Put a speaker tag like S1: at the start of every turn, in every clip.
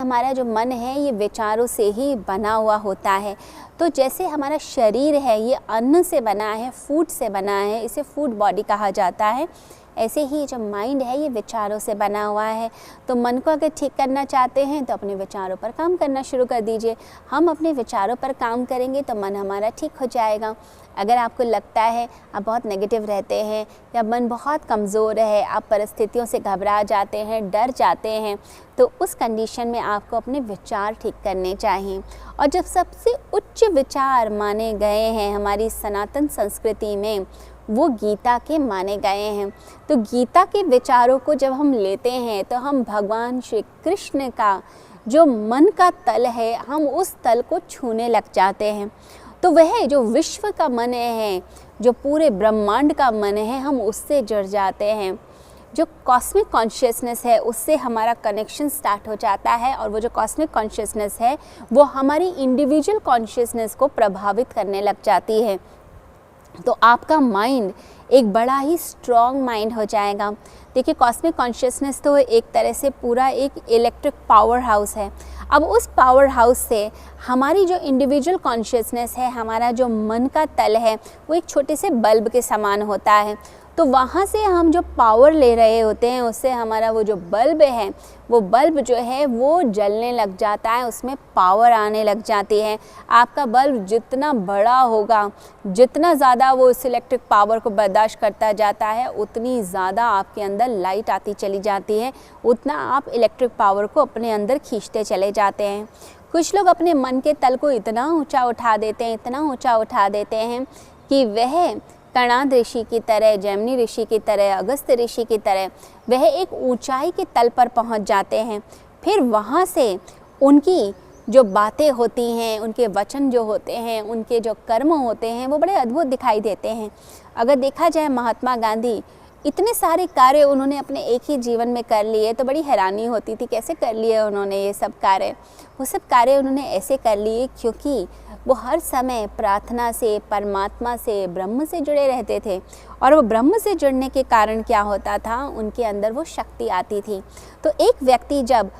S1: हमारा जो मन है ये विचारों से ही बना हुआ होता है। तो जैसे हमारा शरीर है ये अन्न से बना है, फूड से बना है, इसे फूड बॉडी कहा जाता है, ऐसे ही जो माइंड है ये विचारों से बना हुआ है। तो मन को अगर ठीक करना चाहते हैं तो अपने विचारों पर काम करना शुरू कर दीजिए। हम अपने विचारों पर काम करेंगे तो मन हमारा ठीक हो जाएगा। अगर आपको लगता है आप बहुत नेगेटिव रहते हैं या मन बहुत कमज़ोर है, आप परिस्थितियों से घबरा जाते हैं, डर जाते हैं, तो उस कंडीशन में आपको अपने विचार ठीक करने चाहिए। और जब सबसे उच्च विचार माने गए हैं हमारी सनातन संस्कृति में, वो गीता के माने गए हैं। तो गीता के विचारों को जब हम लेते हैं तो हम भगवान श्री कृष्ण का जो मन का तल है, हम उस तल को छूने लग जाते हैं। तो वह जो विश्व का मन है, जो पूरे ब्रह्मांड का मन है, हम उससे जुड़ जाते हैं। जो कॉस्मिक कॉन्शियसनेस है उससे हमारा कनेक्शन स्टार्ट हो जाता है, और वो जो कॉस्मिक कॉन्शियसनेस है वो हमारी इंडिविजुअल कॉन्शियसनेस को प्रभावित करने लग जाती है। तो आपका माइंड एक बड़ा ही स्ट्रॉन्ग माइंड हो जाएगा। देखिए, कॉस्मिक कॉन्शियसनेस तो एक तरह से पूरा एक इलेक्ट्रिक पावर हाउस है। अब उस पावर हाउस से हमारी जो इंडिविजुअल कॉन्शियसनेस है, हमारा जो मन का तल है, वो एक छोटे से बल्ब के समान होता है। तो वहाँ से हम जो पावर ले रहे होते हैं उससे हमारा वो जो बल्ब है, वो बल्ब जो है वो जलने लग जाता है, उसमें पावर आने लग जाती है। आपका बल्ब जितना बड़ा होगा, जितना ज़्यादा वो उस इलेक्ट्रिक पावर को बर्दाश्त करता जाता है, उतनी ज़्यादा आपके अंदर लाइट आती चली जाती है, उतना आप इलेक्ट्रिक पावर को अपने अंदर खींचते चले जाते हैं। कुछ लोग अपने मन के तल को इतना ऊँचा उठा देते हैं, इतना ऊँचा उठा देते हैं कि वह कणाद ऋषि की तरह, जैमिनी ऋषि की तरह, अगस्त्य ऋषि की तरह वह एक ऊंचाई के तल पर पहुंच जाते हैं। फिर वहां से उनकी जो बातें होती हैं, उनके वचन जो होते हैं, उनके जो कर्म होते हैं, वो बड़े अद्भुत दिखाई देते हैं। अगर देखा जाए, महात्मा गांधी, इतने सारे कार्य उन्होंने अपने एक ही जीवन में कर लिए, तो बड़ी हैरानी होती थी कैसे कर लिए उन्होंने ये सब कार्य। वो सब कार्य उन्होंने ऐसे कर लिए क्योंकि वो हर समय प्रार्थना से, परमात्मा से, ब्रह्म से जुड़े रहते थे। और वो ब्रह्म से जुड़ने के कारण क्या होता था, उनके अंदर वो शक्ति आती थी। तो एक व्यक्ति जब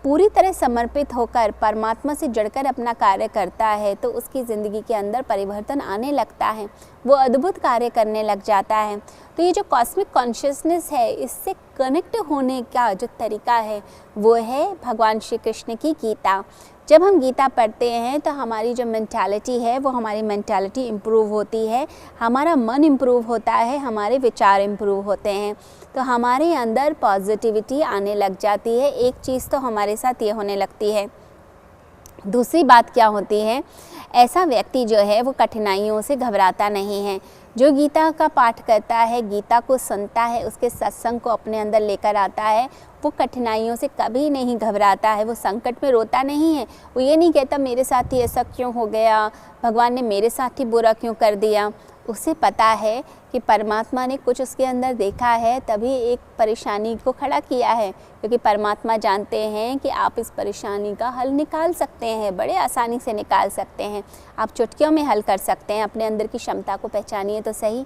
S1: पूरी तरह समर्पित होकर परमात्मा से जुड़कर अपना कार्य करता है तो उसकी ज़िंदगी के अंदर परिवर्तन आने लगता है, वो अद्भुत कार्य करने लग जाता है। तो ये जो कॉस्मिक कॉन्शियसनेस है, इससे कनेक्ट होने का जो तरीका है वो है भगवान श्री कृष्ण की गीता। जब हम गीता पढ़ते हैं तो हमारी जो मेंटालिटी है वो हमारी मेंटालिटी इम्प्रूव होती है, हमारा मन इम्प्रूव होता है, हमारे विचार इम्प्रूव होते हैं, तो हमारे अंदर पॉजिटिविटी आने लग जाती है। एक चीज़ तो हमारे साथ ये होने लगती है। दूसरी बात क्या होती है, ऐसा व्यक्ति जो है वो कठिनाइयों से घबराता नहीं है। जो गीता का पाठ करता है, गीता को सुनता है, उसके सत्संग को अपने अंदर लेकर आता है, वो कठिनाइयों से कभी नहीं घबराता है। वो संकट में रोता नहीं है, वो ये नहीं कहता मेरे साथ ही ऐसा क्यों हो गया, भगवान ने मेरे साथ ही बुरा क्यों कर दिया। उसे पता है कि परमात्मा ने कुछ उसके अंदर देखा है, तभी एक परेशानी को खड़ा किया है, क्योंकि परमात्मा जानते हैं कि आप इस परेशानी का हल निकाल सकते हैं, बड़े आसानी से निकाल सकते हैं, आप चुटकियों में हल कर सकते हैं। अपने अंदर की क्षमता को पहचानिए तो सही।